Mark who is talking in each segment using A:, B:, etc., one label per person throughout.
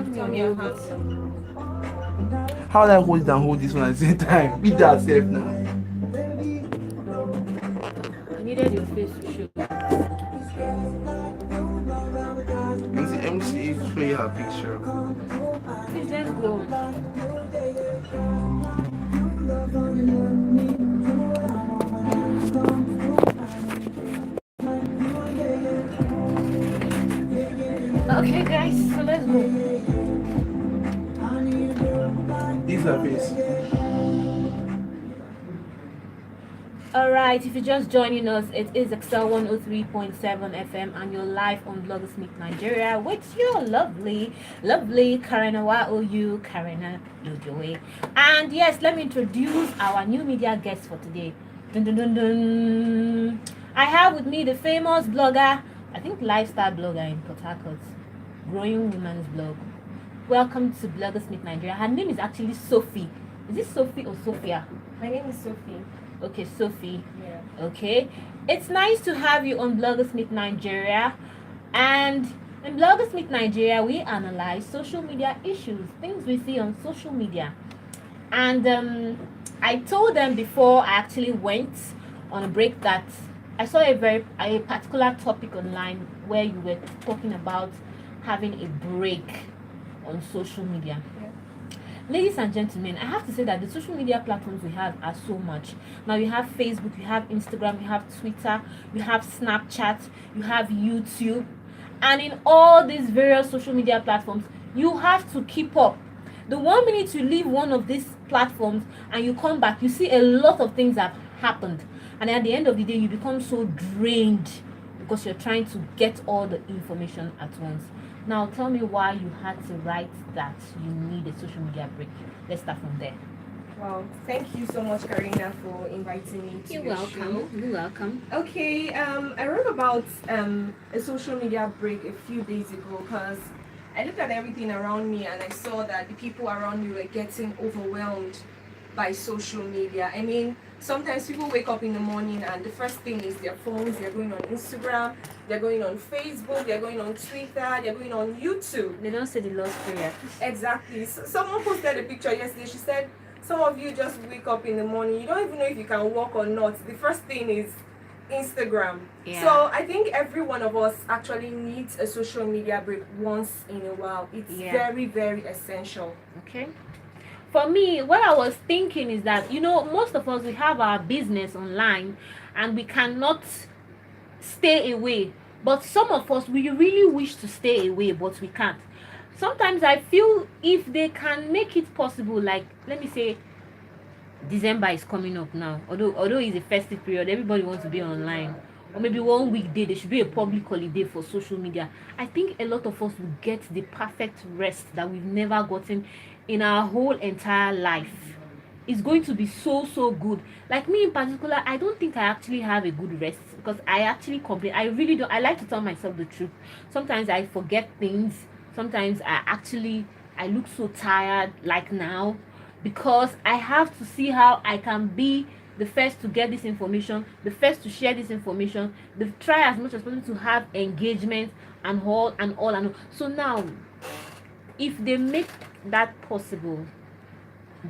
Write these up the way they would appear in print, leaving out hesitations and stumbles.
A: and tell me you're
B: hold it.
A: handsome.
C: How do I hold it and hold this one at the same time? Be that self now.
B: I needed your face to show.
C: MC show you her picture.
B: Please, let's go. Okay, guys, so let's go.
C: This is her face.
B: Alright, if you're just joining us, it is Excel 103.7 FM and you're live on Blogosmith Nigeria with your lovely Karina YOU, Karina Dojoe. And yes, let me introduce our new media guest for today. Dun, dun, dun, dun. I have with me the famous blogger, I think lifestyle blogger in Port Harcourt, Growing Women's Blog. Welcome to Blogosmith Nigeria. Her name is actually Sophie. Is it Sophie or Sophia?
A: My name is Sophie.
B: Okay, Sophie.
A: Yeah.
B: Okay. It's nice to have you on Blogosmith Nigeria. And in Blogosmith Nigeria, we analyze social media issues, things we see on social media. And I told them before I actually went on a break that I saw a particular topic online where you were talking about having a break on social media. Ladies and gentlemen, I have to say that the social media platforms we have are so much. Now you have Facebook, you have Instagram, you have Twitter, you have Snapchat, you have YouTube. And in all these various social media platforms, you have to keep up. The 1 minute you leave one of these platforms and you come back, you see a lot of things have happened. And at the end of the day, you become so drained because you're trying to get all the information at once. Now tell me why you had to write that you need a social media break. Let's start from there.
A: Wow, thank you so much, Karina, for inviting me to your show.
B: You're welcome.
A: Okay, I wrote about a social media break a few days ago because I looked at everything around me and I saw that the people around me were getting overwhelmed by social media. I mean, sometimes people wake up in the morning and the first thing is their phones. They're going on Instagram, they're going on Facebook, they're going on Twitter, they're going on YouTube.
B: They don't say the Lord's Prayer.
A: Exactly. So someone posted a picture yesterday. She said, some of you just wake up in the morning, you don't even know if you can walk or not. The first thing is Instagram.
B: Yeah.
A: So I think every one of us actually needs a social media break once in a while. It's very, very essential.
B: Okay. For me, what I was thinking is that, most of us, we have our business online and we cannot stay away. But some of us, we really wish to stay away, but we can't. Sometimes I feel if they can make it possible, like, let me say, December is coming up now. Although it's a festive period, everybody wants to be online. Or maybe one weekday, there should be a public holiday for social media. I think a lot of us will get the perfect rest that we've never gotten in our whole entire life. It's going to be so good. Like me in particular, I don't think I actually have a good rest because I actually complain. I really don't. I like to tell myself the truth. Sometimes I forget things. Sometimes I look so tired like now because I have to see how I can be the first to get this information, the first to share this information, try as much as possible to have engagement and all. So now, if they make that possible,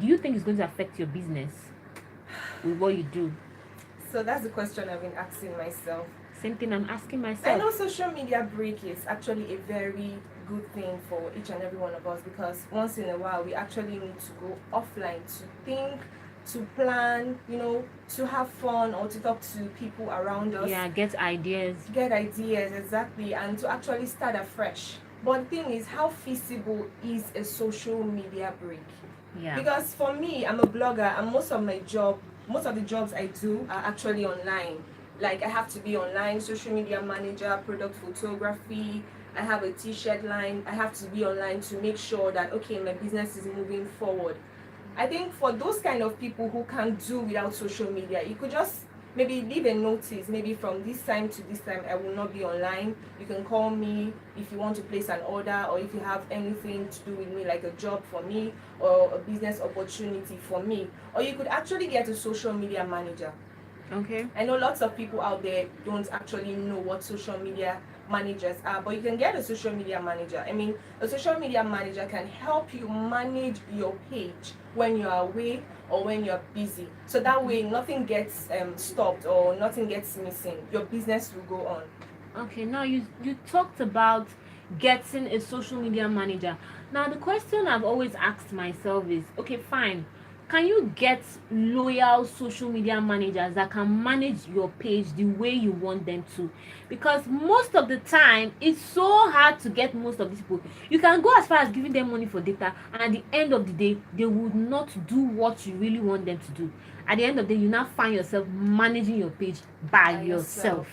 B: do you think it's going to affect your business with what you do?
A: So that's the question I've been asking myself.
B: Same thing I'm asking myself.
A: I know social media break is actually a very good thing for each and every one of us because once in a while we actually need to go offline to think, to plan, to have fun or to talk to people around us.
B: Yeah, get ideas,
A: exactly, and to actually start afresh. But the thing is, how feasible is a social media break?
B: Yeah.
A: Because for me, I'm a blogger and most of the jobs I do are actually online. Like I have to be online, social media manager, product photography, I have a t-shirt line, I have to be online to make sure that, okay, my business is moving forward. I think for those kind of people who can't do without social media, you could just maybe leave a notice, maybe from this time to this time I will not be online. You can call me if you want to place an order or if you have anything to do with me, like a job for me or a business opportunity for me. Or you could actually get a social media manager.
B: Okay.
A: I know lots of people out there don't actually know what social media managers are, but you can get a social media manager. I mean, a social media manager can help you manage your page when you are away or when you're busy. So that way nothing gets stopped or nothing gets missing. Your business will go on.
B: Okay, now you talked about getting a social media manager. Now the question I've always asked myself is, okay, fine. Can you get loyal social media managers that can manage your page the way you want them to? Because most of the time it's so hard to get most of these people. You can go as far as giving them money for data, and at the end of the day they would not do what you really want them to do. At the end of the day, you now find yourself managing your page by yourself.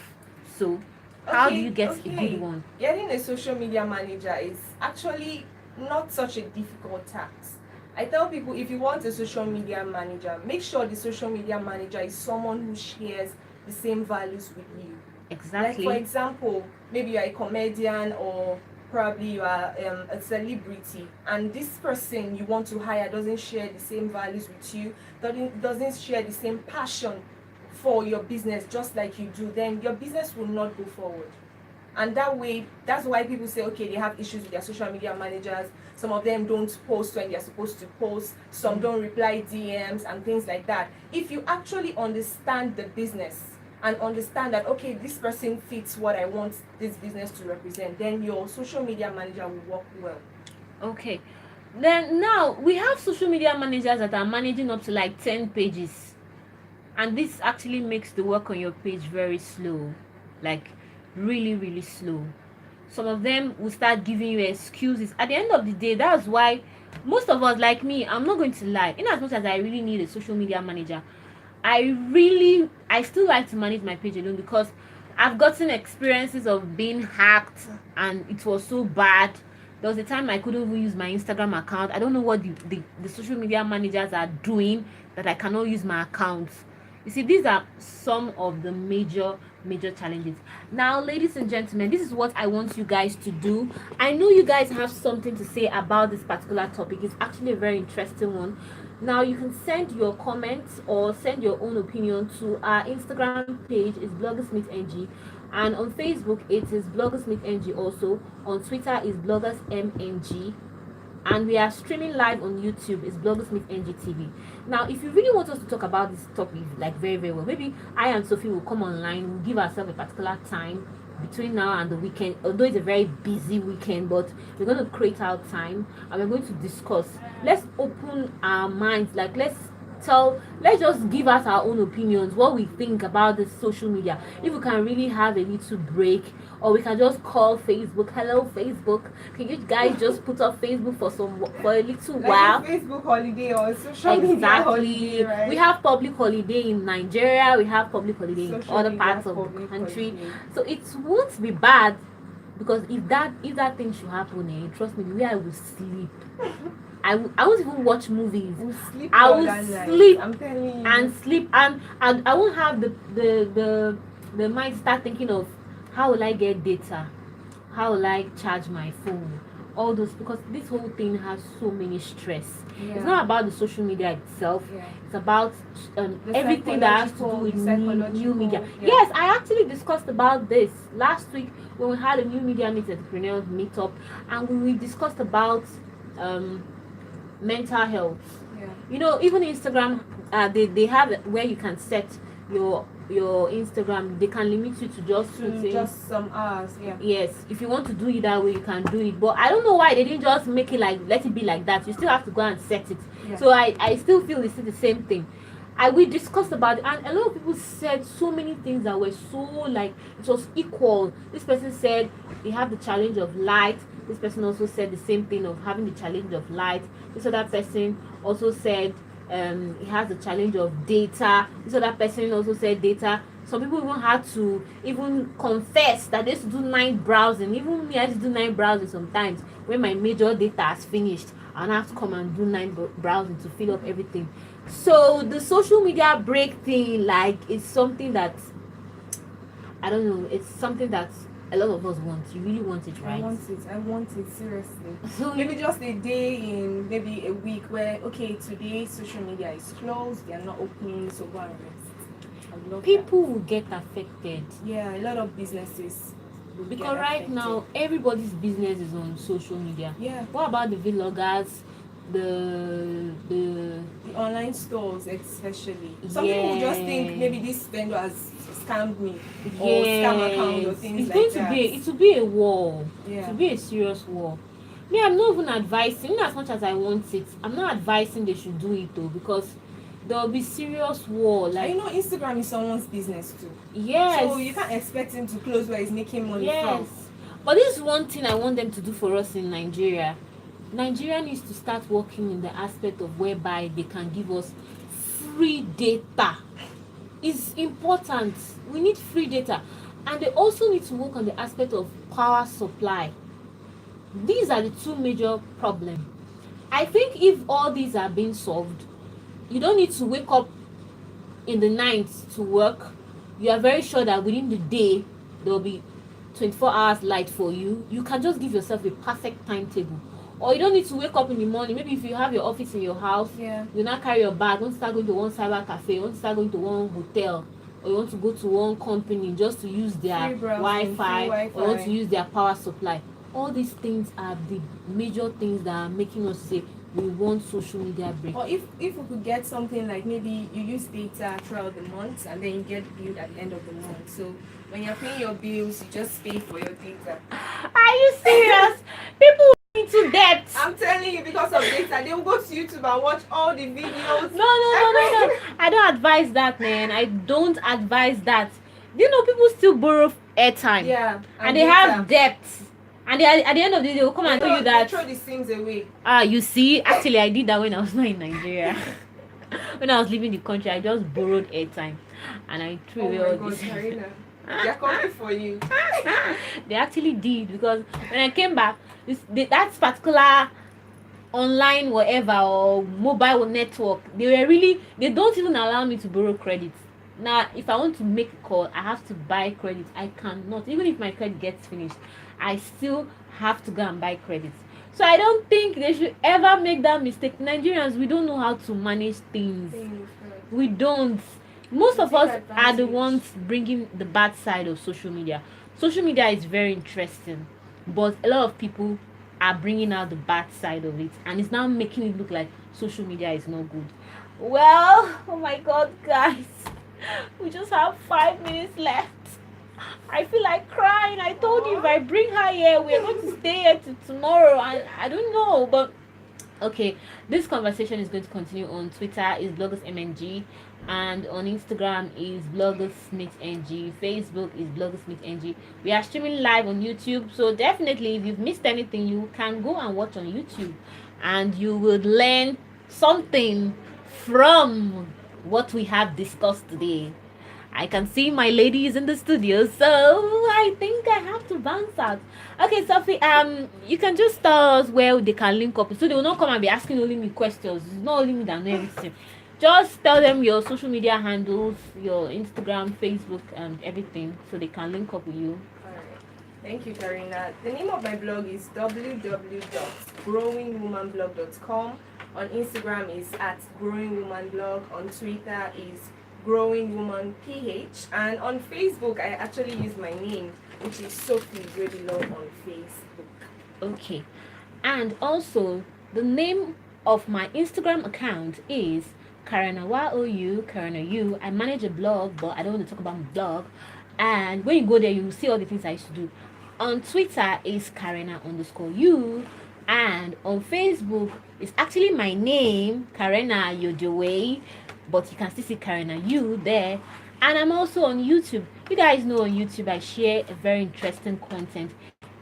B: So how do you get a good one?
A: Getting a social media manager is actually not such a difficult task. I tell people, if you want a social media manager, make sure the social media manager is someone who shares the same values with you.
B: Exactly.
A: Like, for example, maybe you are a comedian or probably you are a celebrity, and this person you want to hire doesn't share the same values with you, doesn't share the same passion for your business just like you do, then your business will not go forward. And that way, that's why people say, okay, they have issues with their social media managers. Some of them don't post when they're supposed to post. Some don't reply DMs and things like that. If you actually understand the business and understand that, okay, this person fits what I want this business to represent, then your social media manager will work well.
B: Okay. Then now we have social media managers that are managing up to like 10 pages. And this actually makes the work on your page very slow. Like really, really slow. Some of them will start giving you excuses. At the end of the day, that's why most of us, like me, I'm not going to lie, in as much as I really need a social media manager, I still like to manage my page alone, because I've gotten experiences of being hacked and it was so bad. There was a time I couldn't even use my Instagram account. I don't know what the social media managers are doing that I cannot use my account. You see, these are some of the major challenges. Now, ladies and gentlemen, this is what I want you guys to do. I know you guys have something to say about this particular topic. It's actually a very interesting one. Now, you can send your comments or send your own opinion to our Instagram page, is bloggersmithng, and on Facebook it is bloggersmithng also. On Twitter is bloggersmng, and we are streaming live on YouTube, is bloggersmithng TV. Now, if you really want us to talk about this topic like very, very well, maybe I and Sophie will come online, we'll give ourselves a particular time between now and the weekend, although it's a very busy weekend, but we're going to create our time and we're going to discuss. Let's open our minds, like let's just give us our own opinions, what we think about this social media. If we can really have a little break, or we can just call Facebook, hello Facebook, can you guys just put up Facebook for a little while?
A: Facebook holiday or social media holiday, right?
B: We have public holiday in Nigeria, we have public holiday in other parts of the country, so it won't be bad, because if that thing should happen, trust me, the way I will sleep, I won't even watch movies. I will sleep. I'm telling you. And sleep, and I won't have the mind start thinking of how will I get data, how will I charge my phone, all those, because this whole thing has so many stress. It's not about the social media itself. It's about everything that has to do with new media. Yes, I actually discussed about this last week when we had a new media meet entrepreneurs meetup, and we discussed about mental health. You know, even Instagram, they have where you can set your Instagram. They can limit you to just
A: some hours.
B: Yes, if you want to do it that way, you can do it, but I don't know why they didn't just make it like, let it be like that. You still have to go and set it. So I still feel it's the same thing. We discussed about it, and a lot of people said so many things that were so like it was equal. This person said they have the challenge of light. This person also said the same thing of having the challenge of light. This other person also said he has the challenge of data. This other person also said data. Some people even had to even confess that they used to do night browsing. Even me, I used to do night browsing sometimes. When my major data has finished, and I have to come and do night browsing to fill up everything. So the social media break thing, like, is something that, I don't know, it's something that a lot of us want. You really want it, right?
A: I want it seriously. So maybe just a day in maybe a week where, okay, today social media is closed, they are not opening, so go and rest.
B: People will get affected.
A: Yeah, a lot of businesses will get
B: Because right
A: affected.
B: now everybody's business is on social media.
A: Yeah.
B: What about the vloggers, the
A: The online stores especially. Some people will just think
B: Yeah.
A: maybe this vendor has scammed me or scam account or
B: Yes,
A: things
B: it's
A: like
B: going
A: that.
B: to be a war.
A: Yeah.
B: To be a serious war. Me, I'm not even advising, in as much as I want it, I'm not advising they should do it though, because there will be serious war.
A: And
B: Like,
A: you know, Instagram is someone's business too.
B: yes.
A: So you can't expect him to close where he's making money
B: Yes.
A: from.
B: But this is one thing I want them to do for us in Nigeria. Nigeria needs to start working in the aspect of whereby they can give us free data. It's important. We need free data. And they also need to work on the aspect of power supply. These are the two major problems. I think if all these are being solved, you don't need to wake up in the night to work. You are very sure that within the day there will be 24 hours light for you. You can just give yourself a perfect timetable. Or you don't need to wake up in the morning. Maybe if you have your office in your house,
A: Yeah.
B: you now carry your bag, want to start going to one cyber cafe, you want to start going to one hotel, or you want to go to one company just to use their
A: Free browsing,
B: Wi-Fi,
A: free
B: or want to
A: Wi-Fi.
B: use their power supply. All these things are the major things that are making us say we want social media break.
A: Or if we could get something like maybe you use data throughout the month and then you get billed at the end of the month. So when you're paying your bills, you just pay for your data.
B: Are you serious? People into debt.
A: I'm telling you, because of data, they will go to YouTube and watch all the videos.
B: No. I don't advise that, man. I don't advise that. Do you know people still borrow airtime?
A: Yeah.
B: And they have debts. And they, at the end of the day, they will come and tell you that.
A: They throw the sims away.
B: You see, actually, I did that when I was not in Nigeria. When I was leaving the country, I just borrowed airtime, and I threw
A: Oh
B: away
A: my
B: all
A: God,
B: this.
A: Karina. They're coming for you.
B: They actually did, because when I came back, that particular online whatever or mobile network, they don't even allow me to borrow credit. Now if I want to make a call, I have to buy credit. I cannot, even if my credit gets finished, I still have to go and buy credit. So I don't think they should ever make that mistake. Nigerians, we don't know how to manage things. We don't. Most of us are the ones bringing the bad side of social media. Social media is very interesting, but a lot of people are bringing out the bad side of it, and it's now making it look like social media is not good. Well, oh my God, guys, we just have 5 minutes left. I feel like crying. I told you if I bring her here, we're going to stay here till tomorrow, and I don't know, but okay, this conversation is going to continue. On Twitter is bloggersmng, and on Instagram is bloggersmithng, Facebook is bloggersmithng. We are streaming live on YouTube, so definitely if you've missed anything, you can go and watch on YouTube, and you will learn something from what we have discussed today. I can see my ladies in the studio, so I think I have to bounce out. Okay, Sophie, you can just tell us where they can link up, so they will not come and be asking only me questions. It's not only me that know everything. Just tell them your social media handles, your Instagram, Facebook, and everything, so they can link up with you.
A: Alright. Thank you, Karina. The name of my blog is www.growingwomanblog.com. On Instagram is @growingwomanblog. On Twitter is growingwomanph. And on Facebook, I actually use my name, which is Sophie Gredilove on Facebook.
B: Okay, and also the name of my Instagram account is Karina YOU, Karina U. I manage a blog, but I don't want to talk about my blog. And when you go there, you will see all the things I used to do. On Twitter is Karina_U, and on Facebook it's actually my name, Karina Yodeway, but you can still see Karina U there. And I'm also on YouTube. You guys know on YouTube I share a very interesting content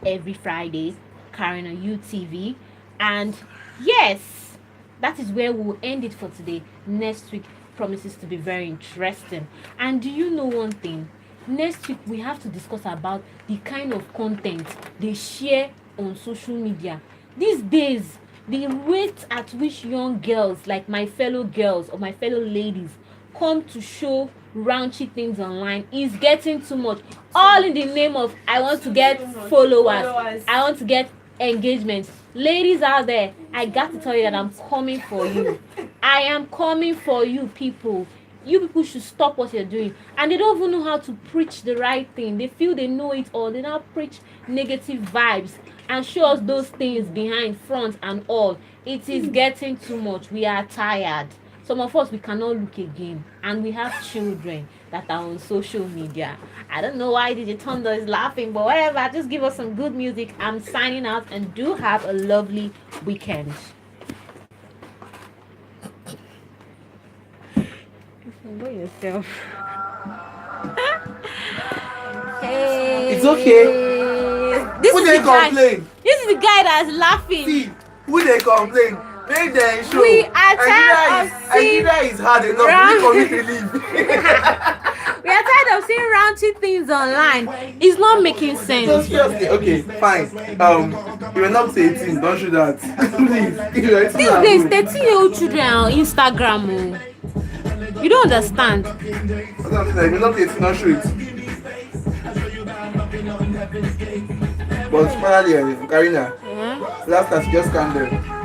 B: every Friday, Karina U TV. And yes, that is where we'll end it for today. Next week promises to be very interesting. And do you know one thing? Next week we have to discuss about the kind of content they share on social media. These days, the rate at which young girls, like my fellow girls or my fellow ladies, come to show raunchy things online is getting too much. All in the name of I want to get followers. I want to get engagement. Ladies out there, I got to tell you that I'm coming for you. I am coming for you, people. you people should stop what you're doing. And they don't even know how to preach the right thing. They feel they know it all. They now preach negative vibes and show us those things behind, front, and all. It is getting too much. We are tired. Some of us, we cannot look again, and we have children that are on social media. I don't know why DJ Thunder is laughing, but whatever. Just give us some good music. I'm signing out, and do have a lovely weekend. Enjoy yourself. Hey.
C: It's okay.
B: This
C: Who
B: is
C: they
B: the guy.
C: complain?
B: This is the guy that's laughing.
C: See, who they complain? Make them show.
B: We are tired of seeing
C: Nigeria is hard enough.
B: round-
C: We need to leave.
B: We are tired of seeing raunchy things online. It's not making
C: So
B: sense.
C: seriously, okay, fine. You are not 18. Don't show that. Please. You are 18
B: These
C: and
B: days,
C: good.
B: 13-year-old children are on Instagram. Oh. You don't understand.
C: That's what I'm saying. You're not 18. Don't show it. But finally, Karina,
B: Yeah.
C: last time she just calmed down.